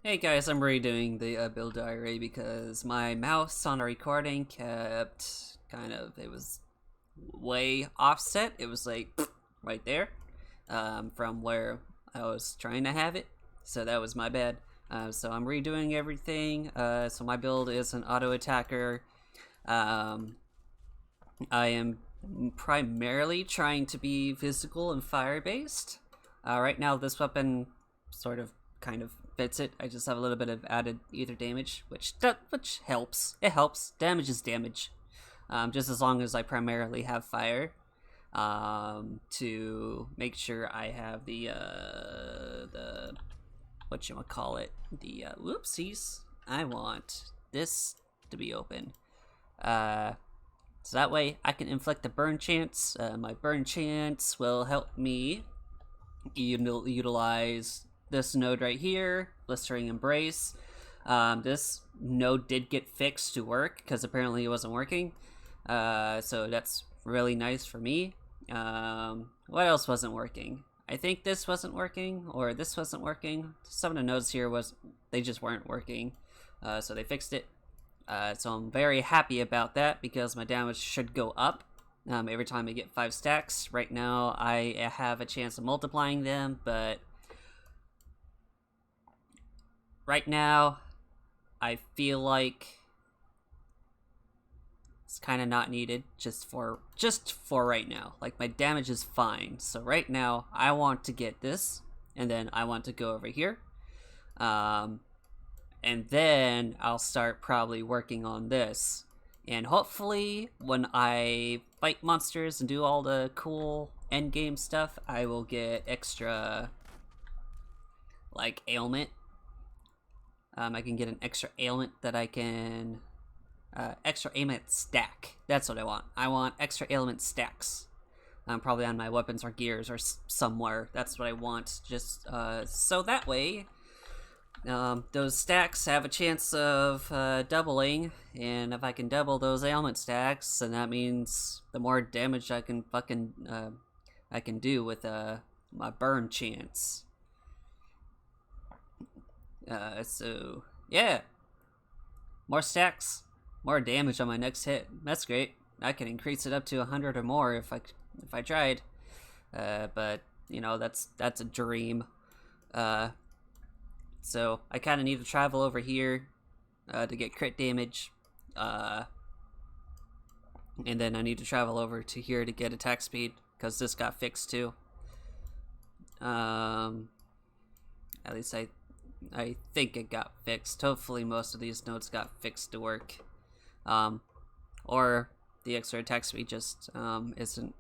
Hey guys, I'm redoing the build diary because my mouse on the recording kept it was way offset. It was like right there from where I was trying to have it. So that was my bad. So I'm redoing everything. So my build is an auto attacker. Um, I am primarily trying to be physical and fire based. Right now, this weapon sort of kind of fits it. I just have a little bit of added ether damage, which helps. It helps. Damage is damage. Just as long as I primarily have fire. To make sure I have the whatchamacallit, the whoopsies. I want this to be open. So that way I can inflict a burn chance. My burn chance will help me utilize this node right here, Blistering Embrace. This node did get fixed to work because apparently it wasn't working. So that's really nice for me. What else wasn't working? I think this wasn't working, or this wasn't working. Some of the nodes here they just weren't working. So they fixed it. So I'm very happy about that because my damage should go up every time I get 5 stacks. Right now I have a chance of multiplying them, but right now I feel like it's kind of not needed just for right now. Like, my damage is fine. So right now I want to get this, and then I want to go over here. And then I'll start probably working on this. And hopefully, when I fight monsters and do all the cool endgame stuff, I will get extra, like, ailment. I can get an extra ailment that I can... extra ailment stack. That's what I want. I want extra ailment stacks. Probably on my weapons or gears or somewhere. That's what I want. Just so that way... those stacks have a chance of doubling, and if I can double those ailment stacks, then that means the more damage I can I can do with my burn chance. So yeah, more stacks, more damage on my next hit. That's great. I can increase it up to 100 or more if I tried. But you know, that's a dream. So I kind of need to travel over here to get crit damage. And then I need to travel over to here to get attack speed, because this got fixed too. At least I think it got fixed. Hopefully most of these nodes got fixed to work. Or the extra attack speed just isn't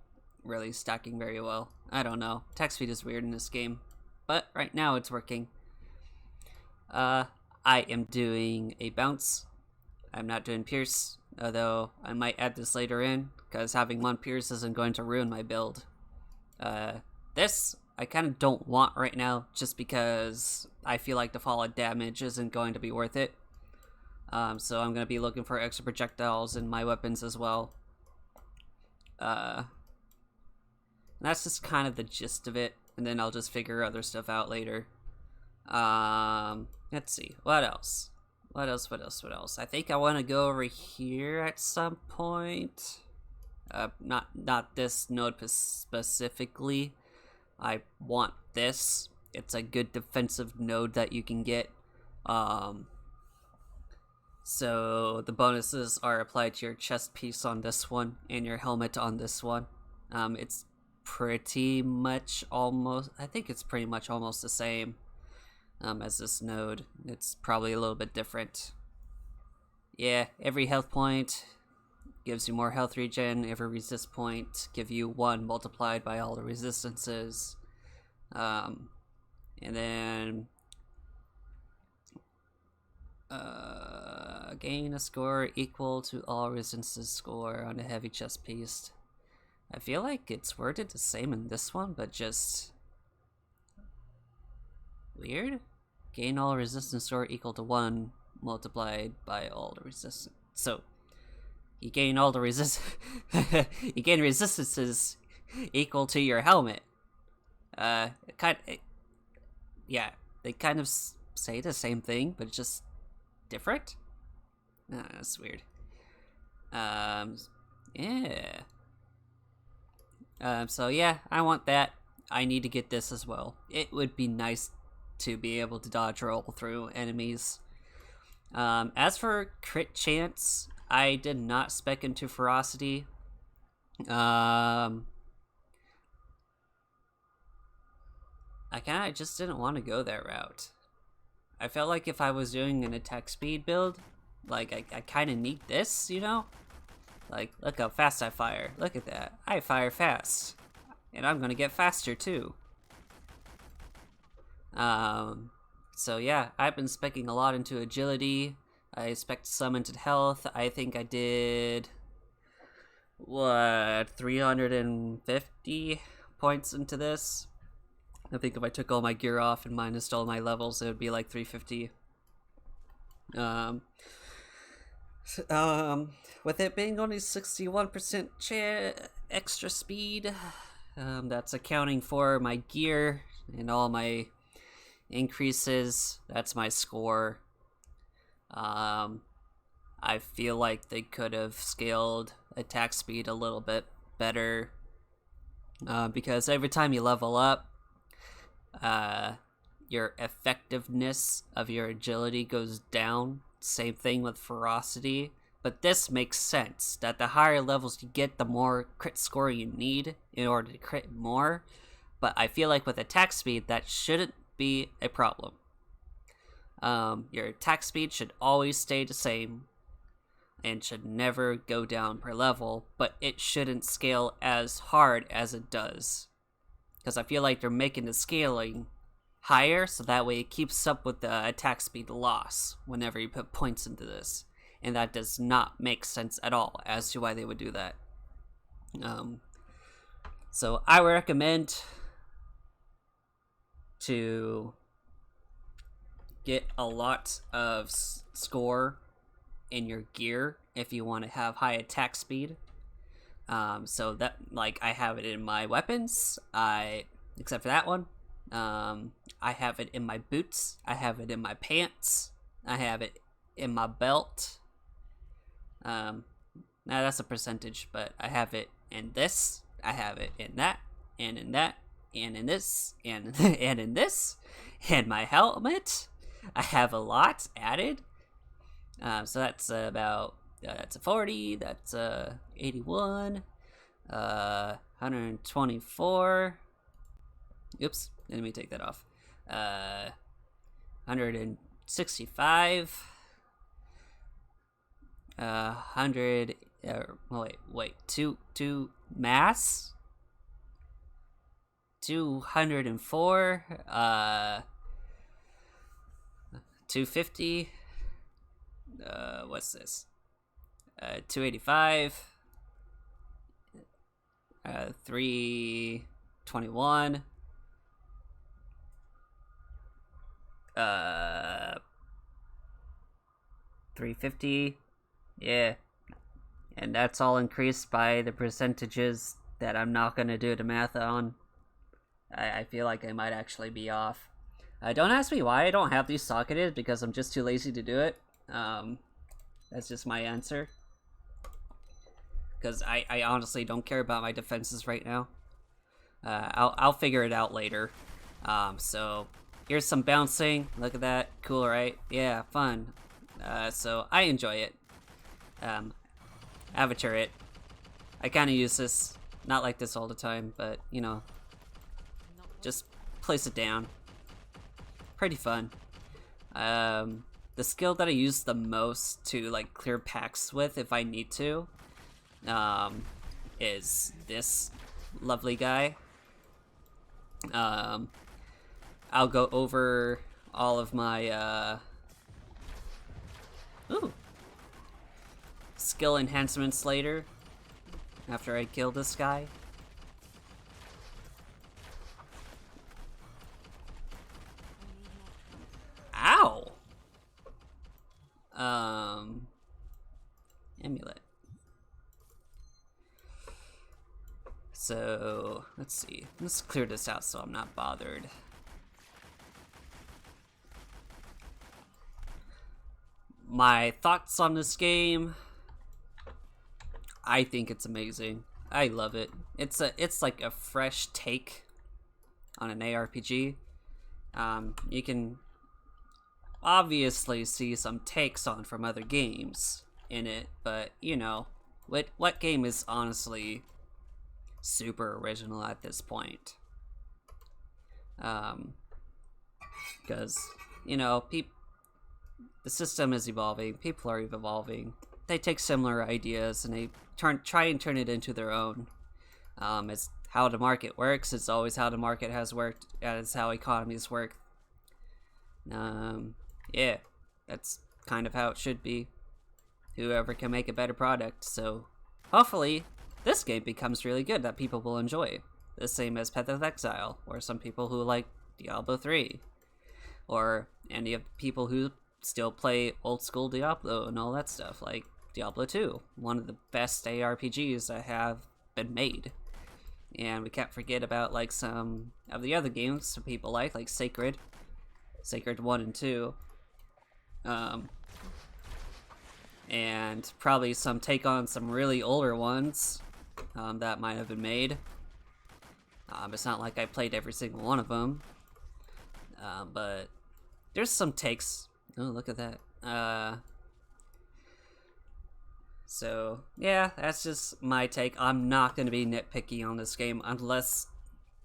really stacking very well. I don't know. Attack speed is weird in this game. But right now it's working. I am doing a bounce. I'm not doing pierce, although I might add this later in, because having 1 pierce isn't going to ruin my build. This I kind of don't want right now, just because I feel like the fallout damage isn't going to be worth it. So I'm going to be looking for extra projectiles in my weapons as well. That's just kind of the gist of it, and then I'll just figure other stuff out later. Let's see, what else? What else? I think I want to go over here at some point. Not this node specifically. I want this. It's a good defensive node that you can get. So the bonuses are applied to your chest piece on this one and your helmet on this one. It's pretty much almost, I think it's pretty much almost the same as this node. It's probably a little bit different. Yeah, every health point gives you more health regen. Every resist point give you 1 multiplied by all the resistances. And then gain a score equal to all resistances score on a heavy chest piece. I feel like it's worded the same in this one, but just weird. Gain all resistance score equal to 1 multiplied by all the resistance. So you gain all the you gain resistances equal to your helmet. Yeah, they kind of say the same thing, but it's just different. That's weird. Yeah. So yeah, I want that. I need to get this as well. It would be nice to be able to dodge roll through enemies. As for crit chance, I did not spec into ferocity. I kind of just didn't want to go that route. I felt like if I was doing an attack speed build, like I kind of need this, you know? Like, look how fast I fire. Look at that. I fire fast. And I'm gonna get faster too. So yeah, I've been specking a lot into agility. I spec'd some into health. I think I did, what, 350 points into this? I think if I took all my gear off and minus all my levels, it would be like 350. With it being only 61% extra speed, that's accounting for my gear and all my increases. That's my score. I feel like they could have scaled attack speed a little bit better, because every time you level up, your effectiveness of your agility goes down. Same thing with ferocity. But this makes sense, that the higher levels you get, the more crit score you need in order to crit more. But I feel like with attack speed, that shouldn't be a problem. Your attack speed should always stay the same and should never go down per level, but it shouldn't scale as hard as it does. Because I feel like they're making the scaling higher, so that way it keeps up with the attack speed loss whenever you put points into this. And that does not make sense at all as to why they would do that. So I would recommend to get a lot of score in your gear if you want to have high attack speed. So that, like, I have it in my weapons, except for that one. I have it in my boots, I have it in my pants, I have it in my belt. Now that's a percentage, but I have it in this, I have it in that, and in that, and in this, and and in this, and my helmet. I have a lot added. So that's about that's a 40. That's 81. 124. Oops, let me take that off. 165. 100. Wait. Two mass. 204. 250. What's this? 285. 321. 350. Yeah. And that's all increased by the percentages that I'm not gonna do the math on. I feel like I might actually be off. Don't ask me why I don't have these socketed, because I'm just too lazy to do it. That's just my answer. Because I honestly don't care about my defenses right now. I'll figure it out later. So here's some bouncing. Look at that. Cool, right? Yeah, fun. So I enjoy it. I have a turret. I kind of use this. Not like this all the time, but, you know, just place it down. Pretty fun. The skill that I use the most to, like, clear packs with if I need to, is this lovely guy. I'll go over all of my skill enhancements later, after I kill this guy. Ow! Amulet. So, let's see. Let's clear this out so I'm not bothered. my thoughts on this game, I think it's amazing. I love it. It's like a fresh take on an ARPG. You can obviously see some takes on from other games in it, but you know, what game is honestly super original at this point? Because you know, the system is evolving, people are evolving. They take similar ideas and they try and turn it into their own. It's how the market works. It's always how the market has worked. It's how economies work. Yeah, that's kind of how it should be. Whoever can make a better product. So hopefully this game becomes really good that people will enjoy. The same as Path of Exile, or some people who like Diablo 3, or any of the people who still play old school Diablo and all that stuff, like Diablo 2, one of the best ARPGs that have been made. And we can't forget about like some of the other games some people like Sacred 1 and 2. And probably some take on some really older ones that might have been made. It's not like I played every single one of them, but there's some takes. Oh, look at that. So yeah, that's just my take. I'm not going to be nitpicky on this game unless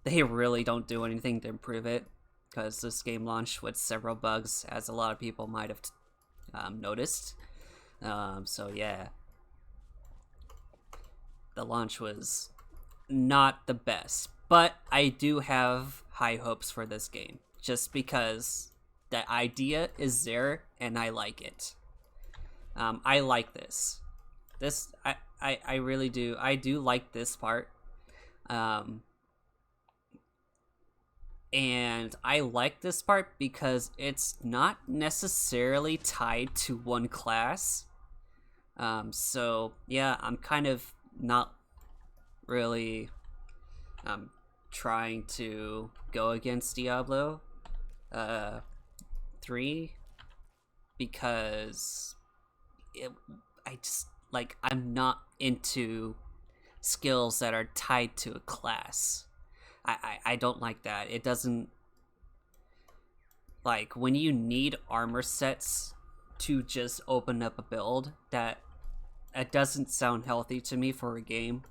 they really don't do anything to improve it, because this game launched with several bugs, as a lot of people might have noticed. So yeah, the launch was not the best, but I do have high hopes for this game, just because the idea is there and I like it. I like this. I really do. I do like this part. And I like this part because it's not necessarily tied to one class. So yeah, I'm kind of not really trying to go against Diablo 3, because I'm not into skills that are tied to a class. I don't like that. It doesn't, like, when you need armor sets to just open up a build, that it doesn't sound healthy to me for a game.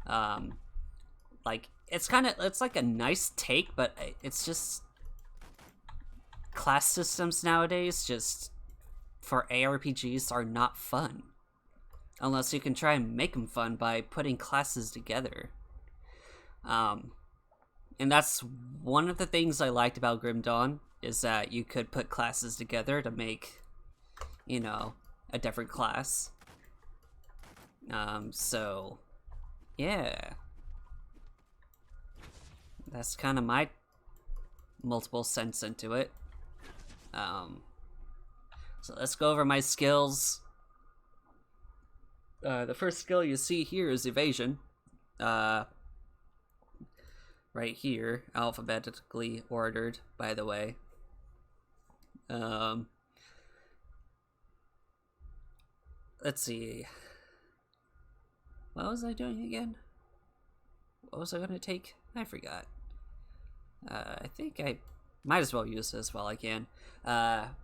Like, it's like a nice take, but it's just, class systems nowadays just for ARPGs are not fun, unless you can try and make them fun by putting classes together. And that's one of the things I liked about Grim Dawn, is that you could put classes together to make, you know, a different class. So yeah, that's kind of my multiple cents into it. So let's go over my skills. The first skill you see here is evasion. Right here, alphabetically ordered, by the way. Let's see. What was I doing again? What was I gonna take? I forgot. I think I might as well use this while I can.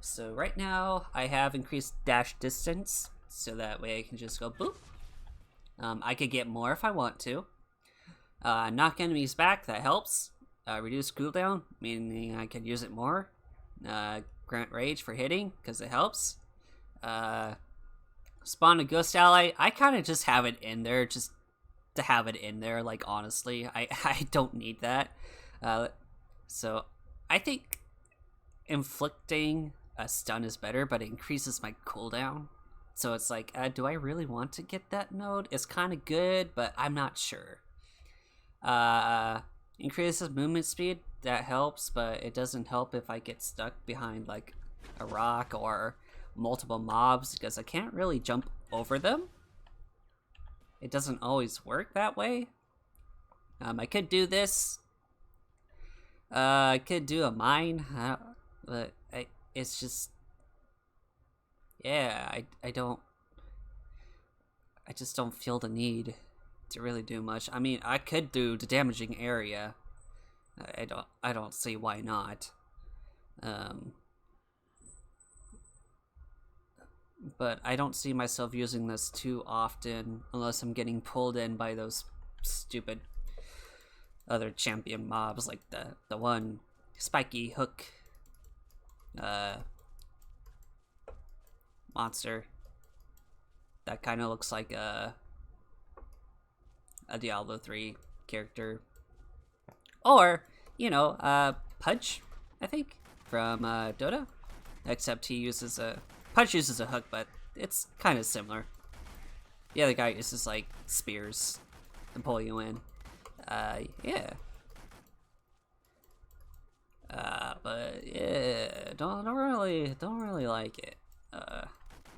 So right now I have increased dash distance, so that way I can just go boop. I could get more if I want to. Knock enemies back, that helps. Reduce cooldown, meaning I can use it more. Grant rage for hitting, because it helps. Spawn a ghost ally. I kind of just have it in there, just to have it in there, like, honestly. I don't need that. So I think inflicting a stun is better, but it increases my cooldown. So it's like, do I really want to get that node? It's kind of good, but I'm not sure. Increases movement speed, that helps, but it doesn't help if I get stuck behind like a rock or multiple mobs, because I can't really jump over them. It doesn't always work that way. I could do this. I could do a mine, but it's just, yeah, I just don't feel the need to really do much. I mean, I could do the damaging area. I don't see why not. Um, but I don't see myself using this too often unless I'm getting pulled in by those stupid other champion mobs, like the one spiky hook monster that kind of looks like a Diablo 3 character, or Pudge, I think, from Dota, except he uses a Pudge uses a hook, but it's kind of similar. The other guy uses like spears to pull you in. Yeah. But yeah, don't really like it. I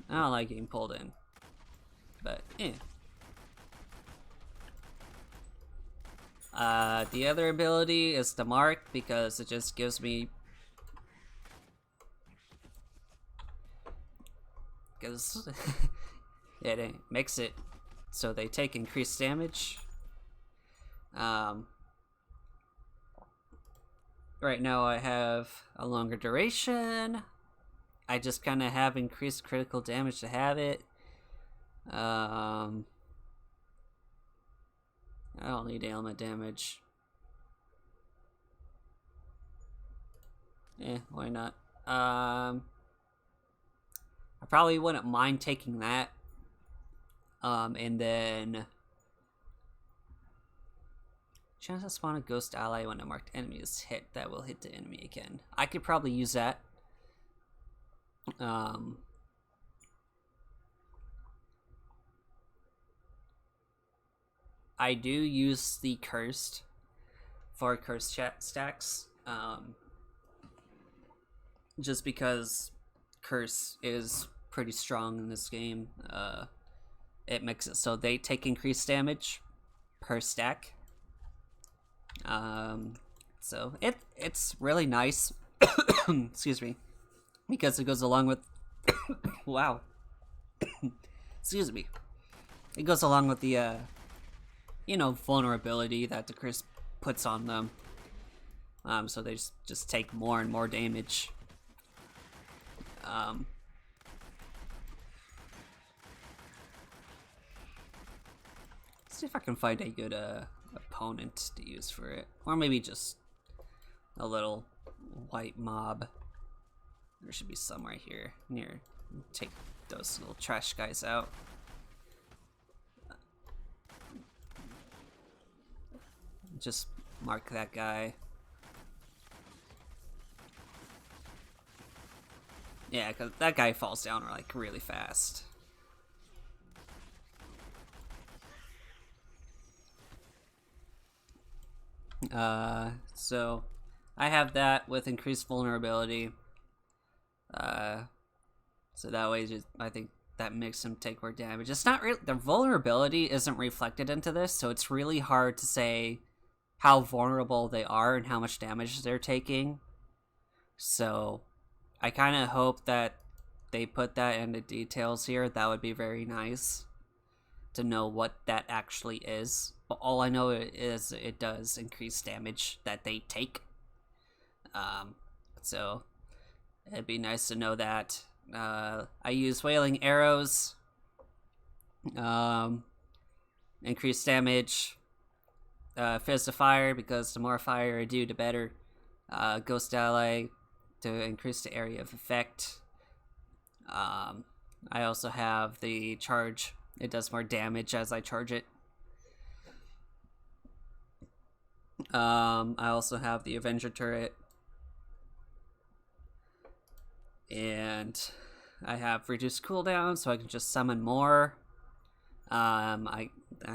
don't like getting pulled in. But yeah. The other ability is the mark because it just gives me, because it makes it so they take increased damage. Right now I have a longer duration. I just kind of have increased critical damage to have it. I don't need ailment damage. Why not? I probably wouldn't mind taking that. And then chance to spawn a ghost ally when a marked enemy is hit that will hit the enemy again. I could probably use that. I do use the cursed for cursed stacks. Just because curse is pretty strong in this game. It makes it so they take increased damage per stack. So it's really nice. Excuse me, because it goes along with wow. Excuse me. It goes along with the vulnerability that the curse puts on them. So they just take more and more damage. See if I can find a good opponent to use for it, or maybe just a little white mob. There should be some right here near. Take those little trash guys out. Just mark that guy. Yeah, because that guy falls down like really fast. So I have that with increased vulnerability. So that way, I think that makes them take more damage. It's not really, the vulnerability isn't reflected into this, so it's really hard to say how vulnerable they are and how much damage they're taking. So I kind of hope that they put that into details here. That would be very nice to know what that actually is. But all I know is it does increase damage that they take. So it'd be nice to know that. I use wailing arrows. Increased damage. Fist of fire, because the more fire I do, the better. Ghost ally to increase the area of effect. I also have the charge. It does more damage as I charge it. I also have the Avenger turret. And I have reduced cooldown, so I can just summon more. I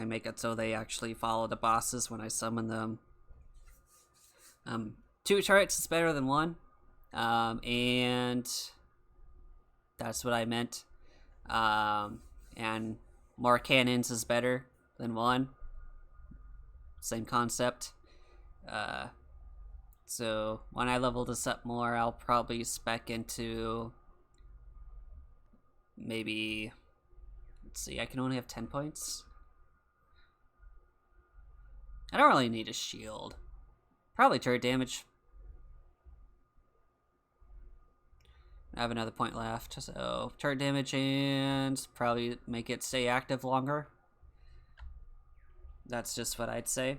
make it so they actually follow the bosses when I summon them. 2 turrets is better than 1. And that's what I meant. And more cannons is better than 1. Same concept. So when I level this up more, I'll probably spec into maybe, let's see, I can only have 10 points. I don't really need a shield. Probably turret damage. I have another point left, so turret damage and probably make it stay active longer. That's just what I'd say.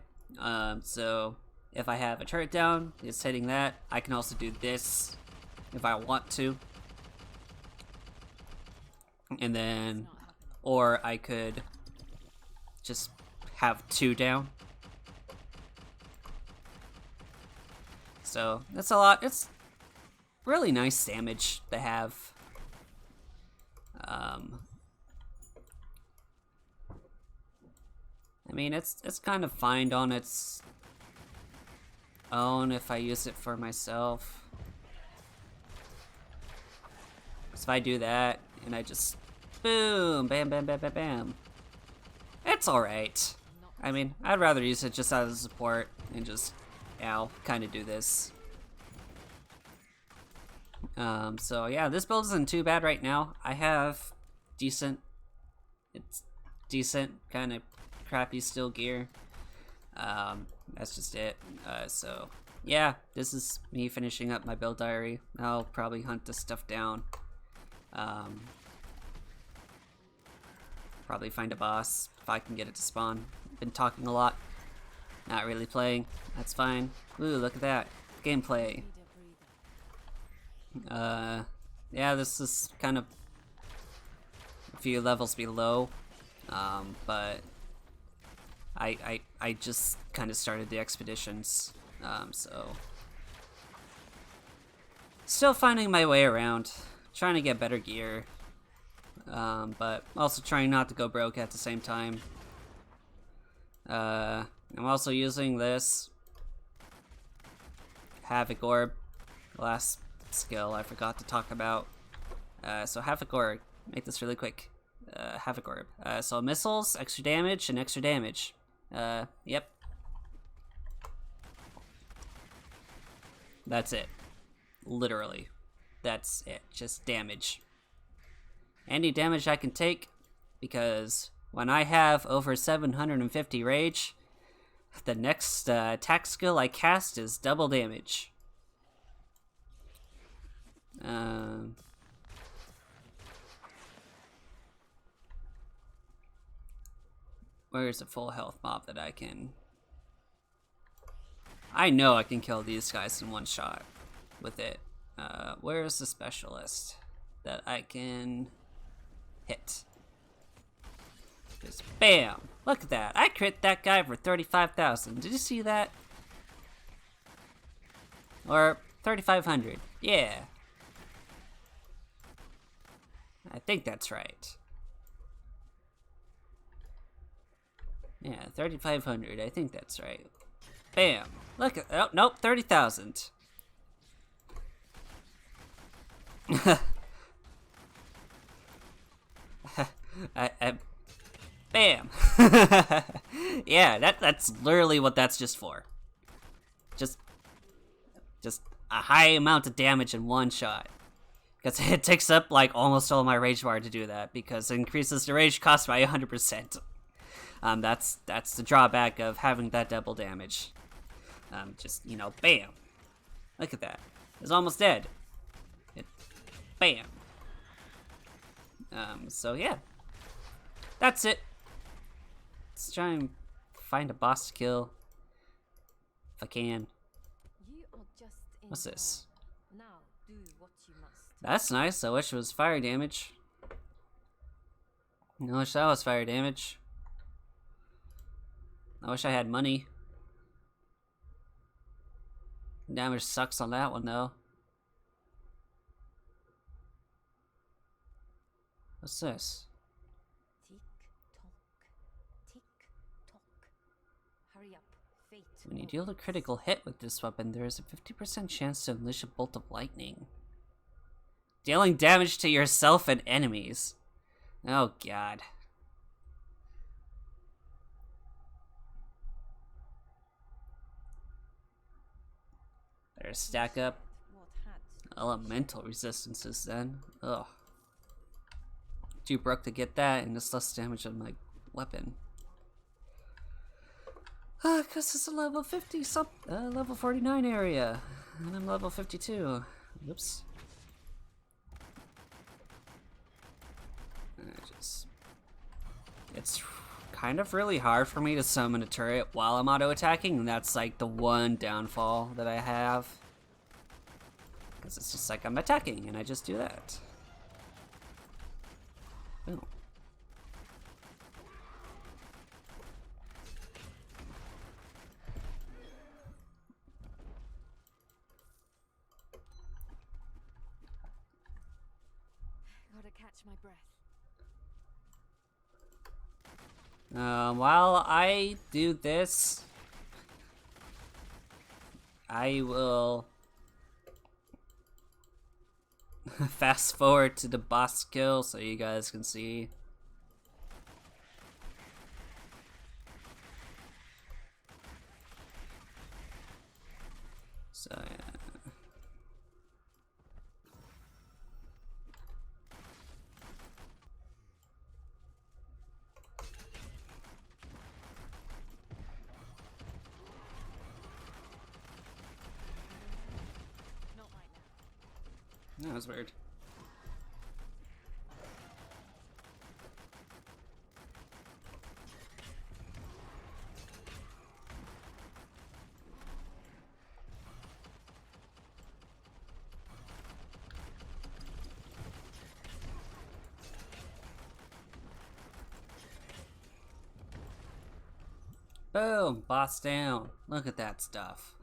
So if I have a turret down, it's hitting that. I can also do this if I want to. And then, or I could just have 2 down. So that's a lot. It's really nice damage to have. I mean, it's kind of fine on its own if I use it for myself. So if I do that and I just boom, bam, bam, bam, bam, bam, it's alright. I mean, I'd rather use it just as a support and just, kind of do this. So yeah, this build isn't too bad right now. I have decent, kind of crappy steel gear. That's just it. So yeah, this is me finishing up my build diary. I'll probably hunt this stuff down. Probably find a boss if I can get it to spawn. Been talking a lot, not really playing. That's fine. Ooh, look at that gameplay. Yeah, this is kind of a few levels below, but I just kind of started the expeditions, so still finding my way around, trying to get better gear, but also trying not to go broke at the same time. I'm also using this Havoc Orb, last skill I forgot to talk about. So Havoc Orb, make this really quick. Havoc Orb. So missiles, extra damage, and extra damage. Yep. That's it. Literally. That's it. Just damage. Any damage I can take, because when I have over 750 rage, the next attack skill I cast is double damage. Where's a full health mob that I can... I know I can kill these guys in one shot with it. Where's the specialist that I can hit? Just bam! Look at that. I crit that guy for 35,000. Did you see that? Or 3,500. Yeah. I think that's right. Yeah, 3,500. I think that's right. Bam. Look at... Oh, nope. 30,000. Bam. Yeah, that's literally what that's just for. Just a high amount of damage in one shot. Because it takes up like almost all my rage bar to do that, because it increases the rage cost by 100%. That's the drawback of having that double damage. Just, you know, bam. Look at that. It's almost dead. Bam. So yeah. That's it. Let's try and find a boss to kill. If I can. What's this? That's nice. I wish it was fire damage. I wish that was fire damage. I wish I had money. Damage sucks on that one though. What's this? Tick tock. Hurry up, fate. When you deal a critical hit with this weapon, there is a 50% chance to unleash a bolt of lightning, dealing damage to yourself and enemies. Oh god. Better stack up elemental resistances then. Ugh. too broke to get that, and it's less damage on my weapon. Cause it's a level 50 level 49 area, and I'm level 52. Oops. It's kind of really hard for me to summon a turret while I'm auto-attacking, and that's like the one downfall that I have. Because it's just like I'm attacking, and I just do that. Boom. Gotta catch my breath. While I do this, I will fast forward to the boss kill so you guys can see. So yeah. Not right now. That was weird. Boom! Boss down. Look at that stuff.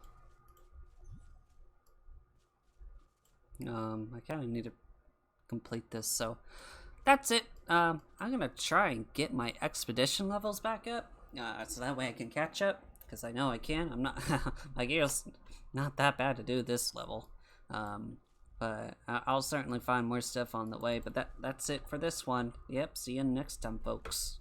I kind of need to complete this, so that's it. I'm gonna try and get my expedition levels back up, so that way I can catch up, because I know I can. I'm not, my gear's not that bad to do this level, but I'll certainly find more stuff on the way, but that's it for this one. Yep, see you next time, folks.